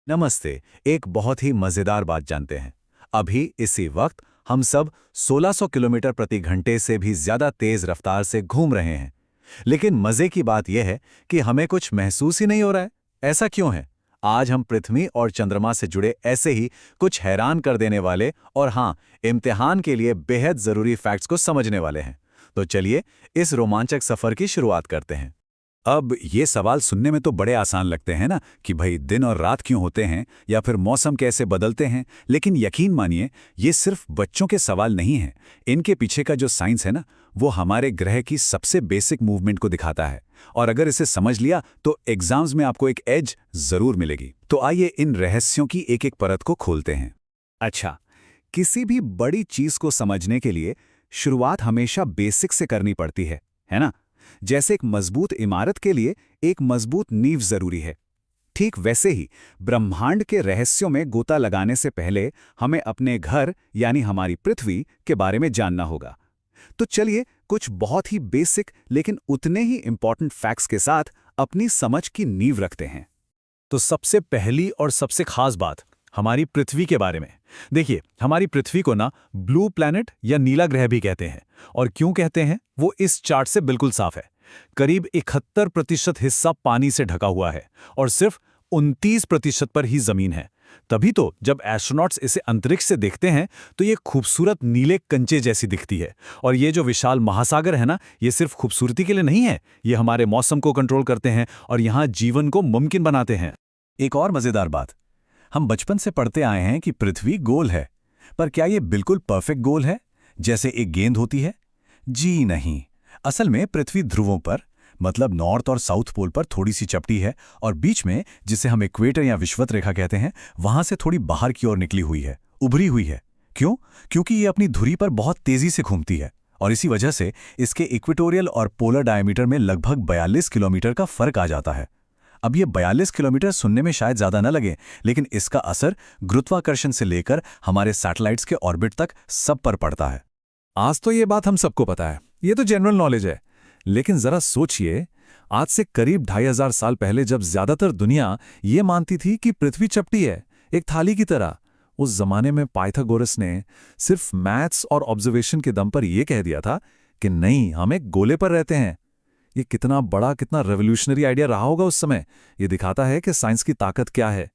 नमस्ते। एक बहुत ही मजेदार बात जानते हैं। अभी इसी वक्त हम सब 1600 किलोमीटर प्रति घंटे से भी ज्यादा तेज रफ्तार से घूम रहे हैं। लेकिन मजे की बात यह है कि हमें कुछ महसूस ही नहीं हो रहा है। ऐसा क्यों है? आज हम पृथ्वी और चंद्रमा से जुड़े ऐसे ही कुछ हैरान कर देने वाले और हाँ, इम्तिहान के लिए बेहद जरूरी फैक्ट्स को समझने वाले हैं। तो चलिए इस रोमांचक सफर की शुरुआत करते हैं। अब ये सवाल सुनने में तो बड़े आसान लगते हैं ना कि भाई दिन और रात क्यों होते हैं या फिर मौसम कैसे बदलते हैं। लेकिन यकीन मानिए, ये सिर्फ बच्चों के सवाल नहीं हैं। इनके पीछे का जो साइंस है ना, वो हमारे ग्रह की सबसे बेसिक मूवमेंट को दिखाता है। और अगर इसे समझ लिया तो एग्जाम्स में आपको एक एज जरूर मिलेगी। तो आइए इन रहस्यों की एक एक परत को खोलते हैं। अच्छा, किसी भी बड़ी चीज को समझने के लिए शुरुआत हमेशा बेसिक से करनी पड़ती है ना? जैसे एक मजबूत इमारत के लिए एक मजबूत नींव जरूरी है, ठीक वैसे ही ब्रह्मांड के रहस्यों में गोता लगाने से पहले हमें अपने घर यानी हमारी पृथ्वी के बारे में जानना होगा। तो चलिए कुछ बहुत ही बेसिक लेकिन उतने ही इंपॉर्टेंट फैक्ट्स के साथ अपनी समझ की नींव रखते हैं। तो सबसे पहली और सबसे खास बात हमारी पृथ्वी के बारे में। देखिए, हमारी पृथ्वी को ना ब्लू प्लैनेट या नीला ग्रह भी कहते हैं। और क्यों कहते हैं वो इस चार्ट से बिल्कुल साफ है। करीब 71% हिस्सा पानी से ढका हुआ है और सिर्फ 29% पर ही जमीन है। तभी तो जब एस्ट्रोनॉट्स इसे अंतरिक्ष से देखते हैं तो ये खूबसूरत नीले कंचे जैसी दिखती है। और ये जो विशाल महासागर है ना, ये सिर्फ खूबसूरती के लिए नहीं है, ये हमारे मौसम को कंट्रोल करते हैं और यहाँ जीवन को मुमकिन बनाते हैं। एक और मजेदार बात, हम बचपन से पढ़ते आए हैं कि पृथ्वी गोल है। पर क्या ये बिल्कुल परफेक्ट गोल है, जैसे एक गेंद होती है? जी नहीं। असल में पृथ्वी ध्रुवों पर, मतलब नॉर्थ और साउथ पोल पर थोड़ी सी चपटी है और बीच में, जिसे हम इक्वेटर या विषुवत रेखा कहते हैं, वहां से थोड़ी बाहर की ओर निकली हुई है, उभरी हुई है। क्यों? क्योंकि ये अपनी धुरी पर बहुत तेजी से घूमती है और इसी वजह से इसके इक्वेटोरियल और पोलर डायमीटर में लगभग 42 किलोमीटर का फर्क आ जाता है। अब ये 42 किलोमीटर सुनने में शायद ज्यादा न लगे, लेकिन इसका असर गुरुत्वाकर्षण से लेकर हमारे सैटेलाइट्स के ऑर्बिट तक सब पर पड़ता है। आज तो ये बात हम सबको पता है, ये तो जनरल नॉलेज है। लेकिन जरा सोचिए, आज से करीब 2500 साल पहले जब ज्यादातर दुनिया ये मानती थी कि पृथ्वी चपटी है, एक थाली की तरह, उस जमाने में पाइथागोरस ने सिर्फ मैथ्स और ऑब्जर्वेशन के दम पर यह कह दिया था कि नहीं, हम एक गोले पर रहते हैं। ये कितना बड़ा, कितना रेवोल्यूशनरी आइडिया रहा होगा उस समय। ये दिखाता है कि साइंस की ताकत क्या है।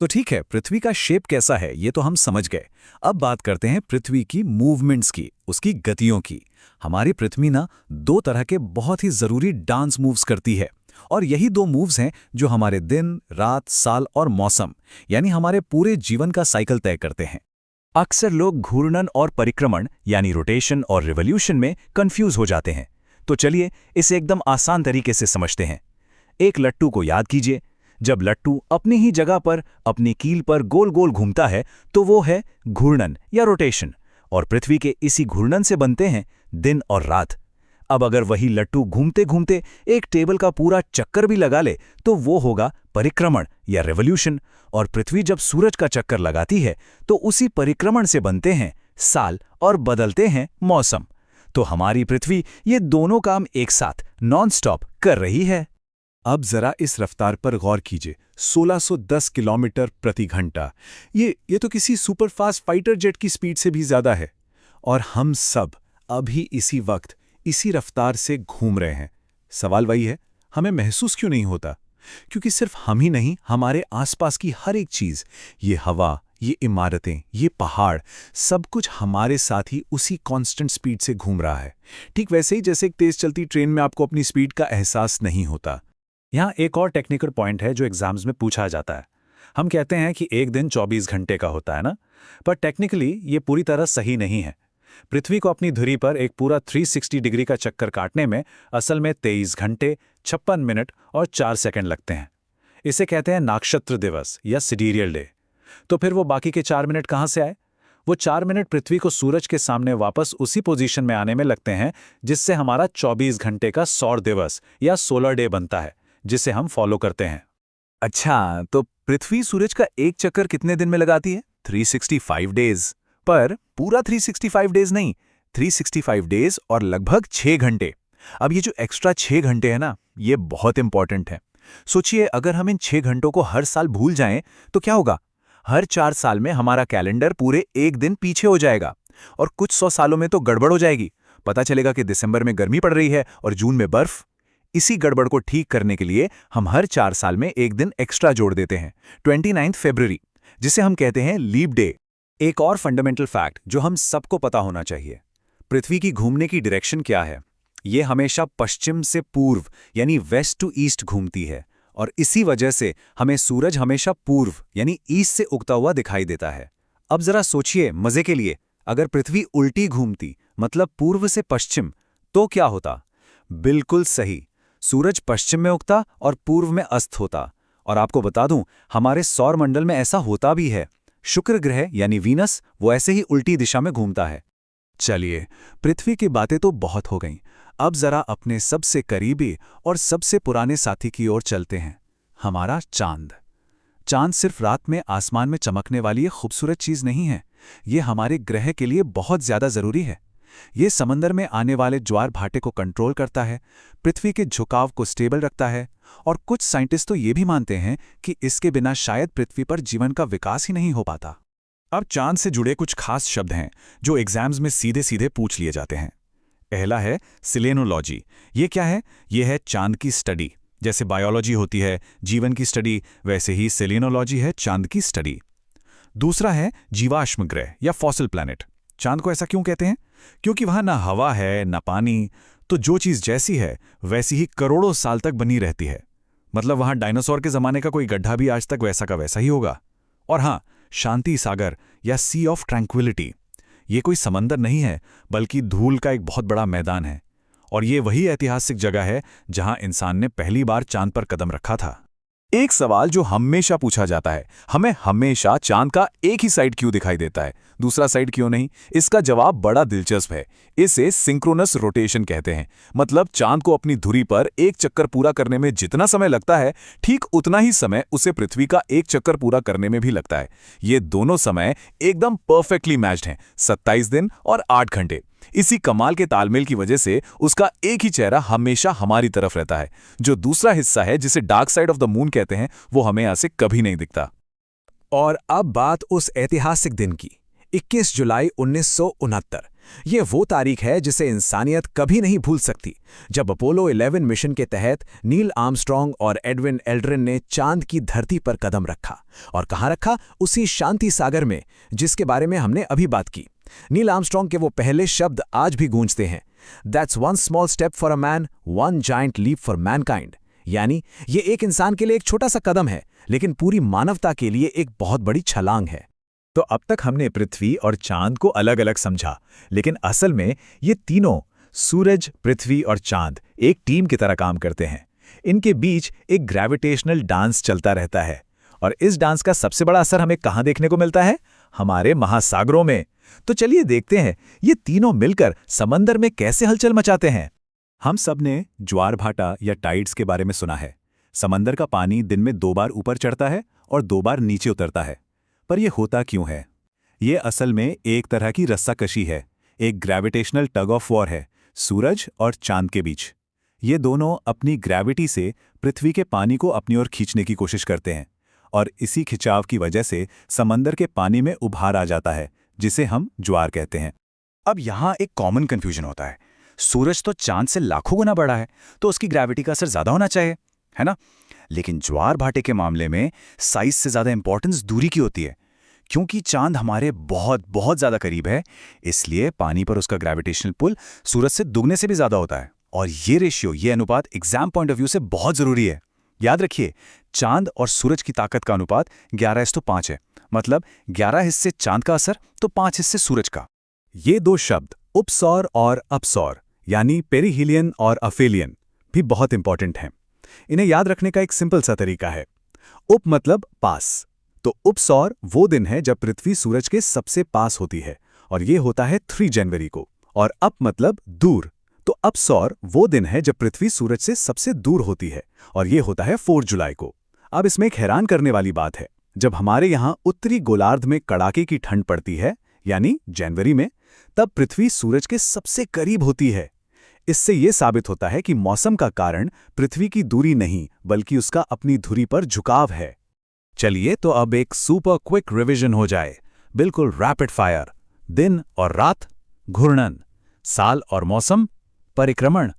तो ठीक है, पृथ्वी का शेप कैसा है ये तो हम समझ गए। अब बात करते हैं पृथ्वी की मूवमेंट्स की, उसकी गतियों की। हमारी पृथ्वी ना दो तरह के बहुत ही जरूरी डांस मूव्स करती है और यही दो मूव्स हैं जो हमारे दिन, रात, साल और मौसम यानी हमारे पूरे जीवन का साइकिल तय करते हैं। अक्सर लोग घूर्णन और परिक्रमण यानी रोटेशन और रिवॉल्यूशन में कंफ्यूज हो जाते हैं। तो चलिए इसे एकदम आसान तरीके से समझते हैं। एक लट्टू को याद कीजिए। जब लट्टू अपनी ही जगह पर अपनी कील पर गोल गोल घूमता है तो वो है घूर्णन या रोटेशन, और पृथ्वी के इसी घूर्णन से बनते हैं दिन और रात। अब अगर वही लट्टू घूमते घूमते एक टेबल का पूरा चक्कर भी लगा ले तो वो होगा परिक्रमण या रेवोल्यूशन। और पृथ्वी जब सूरज का चक्कर लगाती है तो उसी परिक्रमण से बनते हैं साल और बदलते हैं मौसम। तो हमारी पृथ्वी ये दोनों काम एक साथ नॉनस्टॉप कर रही है। अब जरा इस रफ्तार पर गौर कीजिए, 1610 किलोमीटर प्रति घंटा। ये तो किसी सुपरफास्ट फाइटर जेट की स्पीड से भी ज्यादा है। और हम सब अभी इसी वक्त इसी रफ्तार से घूम रहे हैं। सवाल वही है, हमें महसूस क्यों नहीं होता? क्योंकि सिर्फ हम ही नहीं, हमारे आसपास की हर एक चीज, ये हवा, ये इमारतें, ये पहाड़, सब कुछ हमारे साथ ही उसी कांस्टेंट स्पीड से घूम रहा है। ठीक वैसे ही जैसे एक तेज चलती ट्रेन में आपको अपनी स्पीड का एहसास नहीं होता। यहाँ एक और टेक्निकल पॉइंट है जो एग्जाम्स में पूछा जाता है। हम कहते हैं कि एक दिन 24 घंटे का होता है ना, पर टेक्निकली ये पूरी तरह सही नहीं है। पृथ्वी को अपनी धुरी पर एक पूरा 360 डिग्री का चक्कर काटने में असल में 23 घंटे 56 मिनट और 4 सेकंड लगते हैं। इसे कहते हैं नाक्षत्र दिवस या सिडीरियल डे। तो फिर वो बाकी के 4 मिनट कहाँ से आए? वो 4 मिनट पृथ्वी को सूरज के सामने वापस उसी पोजीशन में आने में लगते हैं जिससे हमारा 24 घंटे का सौर दिवस या सोलर डे बनता है, जिसे हम फॉलो करते हैं। अच्छा, तो पृथ्वी सूरज का एक चक्कर कितने दिन में लगाती है? 365 डेज। पर पूरा 365 डेज नहीं, 365 डेज और लगभग 6 घंटे। अब ये जो एक्स्ट्रा 6 घंटे है ना, ये बहुत इंपॉर्टेंट है। सोचिए, अगर हम इन 6 घंटों को हर साल भूल जाएं तो क्या होगा? हर 4 साल में हमारा कैलेंडर पूरे एक दिन पीछे हो जाएगा और कुछ 100 सालों में तो गड़बड़ हो जाएगी। पता चलेगा कि दिसंबर में गर्मी पड़ रही है और जून में बर्फ। इसी गड़बड़ को ठीक करने के लिए हम हर 4 साल में एक दिन एक्स्ट्रा जोड़ देते हैं, 29 फरवरी, जिसे हम कहते हैं लीप डे। एक और फंडामेंटल फैक्ट जो हम सबको पता होना चाहिए, पृथ्वी की घूमने की डायरेक्शन क्या है? ये हमेशा पश्चिम से पूर्व यानी वेस्ट टू ईस्ट घूमती है और इसी वजह से हमें सूरज हमेशा पूर्व यानी ईस्ट से उगता हुआ दिखाई देता है। अब जरा सोचिए मजे के लिए, अगर पृथ्वी उल्टी घूमती, मतलब पूर्व से पश्चिम, तो क्या होता? बिल्कुल सही, सूरज पश्चिम में उगता और पूर्व में अस्त होता। और आपको बता दूं, हमारे सौर मंडल में ऐसा होता भी है। शुक्र ग्रह यानी वीनस वो ऐसे ही उल्टी दिशा में घूमता है। चलिए, पृथ्वी की बातें तो बहुत हो गईं। अब जरा अपने सबसे करीबी और सबसे पुराने साथी की ओर चलते हैं, हमारा चांद। चांद सिर्फ रात में आसमान में चमकने वाली एक खूबसूरत चीज नहीं है, ये हमारे ग्रह के लिए बहुत ज्यादा जरूरी है। ये समंदर में आने वाले ज्वार भाटे को कंट्रोल करता है, पृथ्वी के झुकाव को स्टेबल रखता है और कुछ साइंटिस्ट तो ये भी मानते हैं कि इसके बिना शायद पृथ्वी पर जीवन का विकास ही नहीं हो पाता। अब चांद से जुड़े कुछ खास शब्द हैं जो एग्जाम्स में सीधे सीधे पूछ लिए जाते हैं। पहला है सिलेनोलॉजी। ये क्या है? ये है चांद की स्टडी। जैसे बायोलॉजी होती है जीवन की स्टडी, वैसे ही सेलेनोलॉजी है चांद की स्टडी। दूसरा है जीवाश्म ग्रह या फॉसिल प्लैनेट। चांद को ऐसा क्यों कहते हैं? क्योंकि वहां ना हवा है ना पानी, तो जो चीज जैसी है वैसी ही करोड़ों साल तक बनी रहती है। मतलब वहां डायनासोर के जमाने का कोई गड्ढा भी आज तक वैसा का वैसा ही होगा। और हां, शांति सागर या सी ऑफ ट्रैंक्विलिटी, ये कोई समंदर नहीं है बल्कि धूल का एक बहुत बड़ा मैदान है। और ये वही ऐतिहासिक जगह है जहां इंसान ने पहली बार चांद पर कदम रखा था। एक सवाल जो हमेशा पूछा जाता है, हमें हमेशा चांद का एक ही साइड क्यों दिखाई देता है, दूसरा साइड क्यों नहीं? इसका जवाब बड़ा दिलचस्प है। इसे सिंक्रोनस रोटेशन कहते हैं। मतलब चांद को अपनी धुरी पर एक चक्कर पूरा करने में जितना समय लगता है, ठीक उतना ही समय उसे पृथ्वी का एक चक्कर पूरा करने में भी लगता है। ये दोनों समय एकदम परफेक्टली मैच्ड हैं, 27 दिन और 8 घंटे। इसी कमाल के तालमेल की वजह से उसका एक ही चेहरा हमेशा हमारी तरफ रहता है। जो दूसरा हिस्सा है जिसे dark side of the moon कहते हैं, वो हमें यहां से कभी नहीं दिखता। और अब बात उस ऐतिहासिक दिन की, 21 जुलाई 1969। ये वो तारीख है जिसे इंसानियत कभी नहीं भूल सकती, जब अपोलो 11 मिशन के तहत नील आर्मस्ट्रॉन्ग और एडविन एल्ड्रिन ने चांद की धरती पर कदम रखा। और कहाँ रखा? उसी शांति सागर में, जिसके बारे में हमने अभी बात की। नील आर्मस्ट्रॉन्ग के वो पहले शब्द आज भी गूंजते हैं, that's one small step for a man, one giant leap for mankind. यानी ये एक इंसान के लिए एक छोटा सा कदम है, लेकिन पूरी मानवता के लिए एक बहुत बड़ी छलांग है। तो अब तक हमने पृथ्वी और चांद को अलग अलग समझा, लेकिन असल में ये तीनों, सूरज, पृथ्वी और चांद, एक टीम की तरह काम करते हैं। इनके बीच एक ग्रेविटेशनल डांस चलता रहता है। और इस डांस का सबसे बड़ा असर हमें कहाँ देखने को मिलता है? हमारे महासागरों में। तो चलिए देखते हैं ये तीनों मिलकर समंदर में कैसे हलचल मचाते हैं। हम सब ने ज्वार भाटा या टाइड्स के बारे में सुना है। समंदर का पानी दिन में 2 बार ऊपर चढ़ता है और 2 बार नीचे उतरता है। पर यह होता क्यों है? ये असल में एक तरह की रस्साकशी है, एक ग्रेविटेशनल टग ऑफ वॉर है सूरज और चांद के बीच। ये दोनों अपनी ग्रेविटी से पृथ्वी के पानी को अपनी ओर खींचने की कोशिश करते हैं और इसी खिंचाव की वजह से समंदर के पानी में उभार आ जाता है, जिसे हम ज्वार कहते हैं। अब यहाँ एक कॉमन कंफ्यूजन होता है, सूरज तो चांद से लाखों गुना बड़ा है, तो उसकी ग्रेविटी का असर ज्यादा होना चाहिए, है ना? लेकिन ज्वार भाटे के मामले में साइज से ज्यादा इंपॉर्टेंस दूरी की होती है। क्योंकि चांद हमारे बहुत बहुत ज्यादा करीब है, इसलिए पानी पर उसका ग्रेविटेशनल पुल सूरज से दुगने से भी ज्यादा होता है। और ये रेशियो, ये अनुपात एग्जाम पॉइंट ऑफ व्यू से बहुत जरूरी है। याद रखिए, चांद और सूरज की ताकत का अनुपात 11:5 है। मतलब 11 हिस्से चांद का असर तो 5 हिस्से सूरज का। ये 2 शब्द उपसौर और अपसौर यानी पेरिहीलियन और अफेलियन भी बहुत इंपॉर्टेंट हैं। इन्हें याद रखने का एक सिंपल सा तरीका है। उप मतलब पास, तो उपसौर वो दिन है जब पृथ्वी सूरज के सबसे पास होती है और ये होता है 3 जनवरी को। और अप मतलब दूर, तो अपसौर वो दिन है जब पृथ्वी सूरज से सबसे दूर होती है और ये होता है 4 जुलाई को। अब इसमें एक हैरान करने वाली बात है, जब हमारे यहाँ उत्तरी गोलार्ध में कड़ाके की ठंड पड़ती है यानी जनवरी में, तब पृथ्वी सूरज के सबसे करीब होती है। इससे ये साबित होता है कि मौसम का कारण पृथ्वी की दूरी नहीं बल्कि उसका अपनी धुरी पर झुकाव है। चलिए तो अब एक सुपर क्विक रिवीजन हो जाए, बिल्कुल रैपिड फायर। दिन और रात, घूर्णन। साल और मौसम, परिक्रमण।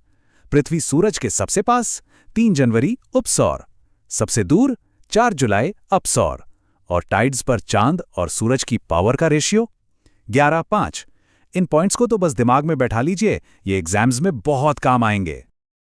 पृथ्वी सूरज के सबसे पास 3 जनवरी उपसौर, सबसे दूर 4 जुलाई अपसौर। और टाइड्स पर चांद और सूरज की पावर का रेशियो 11:5। इन पॉइंट्स को तो बस दिमाग में बैठा लीजिए, ये एग्जाम्स में बहुत काम आएंगे।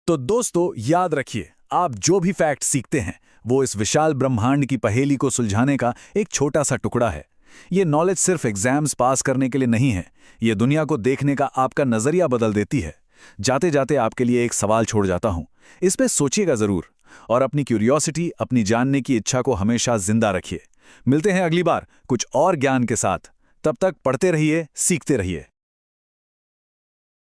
तो दोस्तों याद रखिए, आप जो भी फैक्ट सीखते हैं वो इस विशाल ब्रह्मांड की पहेली को सुलझाने का एक छोटा सा टुकड़ा है। ये नॉलेज सिर्फ एग्जाम्स पास करने के लिए नहीं है, ये दुनिया को देखने का आपका नजरिया बदल देती है। जाते जाते आपके लिए एक सवाल छोड़ जाता हूं, इस पे सोचिएगा जरूर और अपनी क्यूरियोसिटी, अपनी जानने की इच्छा को हमेशा जिंदा रखिए। मिलते हैं अगली बार कुछ और ज्ञान के साथ। तब तक पढ़ते रहिए, सीखते रहिए।